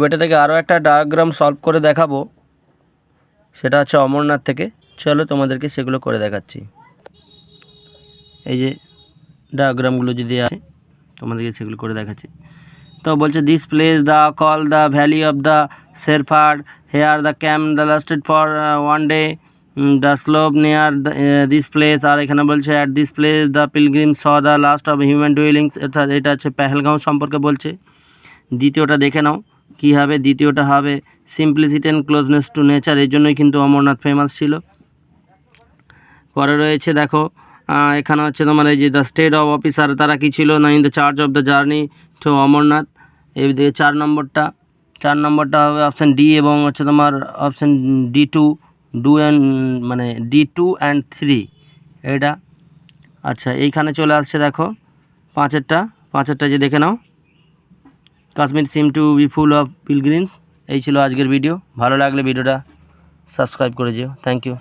বইটা থেকে আরও একটা ডায়াগ্রাম সলভ করে দেখাবো, সেটা হচ্ছে অমরনাথ থেকে। চলো তোমাদেরকে সেগুলো করে দেখাচ্ছি। এই যে ডায়াগ্রামগুলো যদি আছে তোমাদেরকে সেগুলো করে দেখাচ্ছি। তো বলছে this place the call the valley of the shepherd, here the camp the lasted for one day, the slope near this place. আর এখানে বলছে at this place the pilgrim saw the last of human dwellings. অর্থাৎ এটা হচ্ছে পেহেলগাঁও সম্পর্কে বলছে। দ্বিতীয়টা দেখে নাও কী হবে। দ্বিতীয়টা হবে simplicity and closeness two nature, এর জন্যই কিন্তু অমরনাথ ফেমাস ছিল। পরে রয়েছে দেখো এখানে হচ্ছে তোমার এই যে দ্য স্টেট অফ অফিসার, তারা কি ছিল না in the charge of the journey to Amarnath. এই দিকে 4 নম্বরটা হবে অপশান ডি এবং হচ্ছে তোমার অপশান D2 মানে D2 and 3 এটা। আচ্ছা এইখানে চলে আসছে দেখো পাঁচেরটা যে দেখে নাও, Kashmir seem to be full of pilgrims. এই ছিল আজকের ভিডিও। ভালো লাগলে ভিডিওটা সাবস্ক্রাইব করে যেও। Thank you.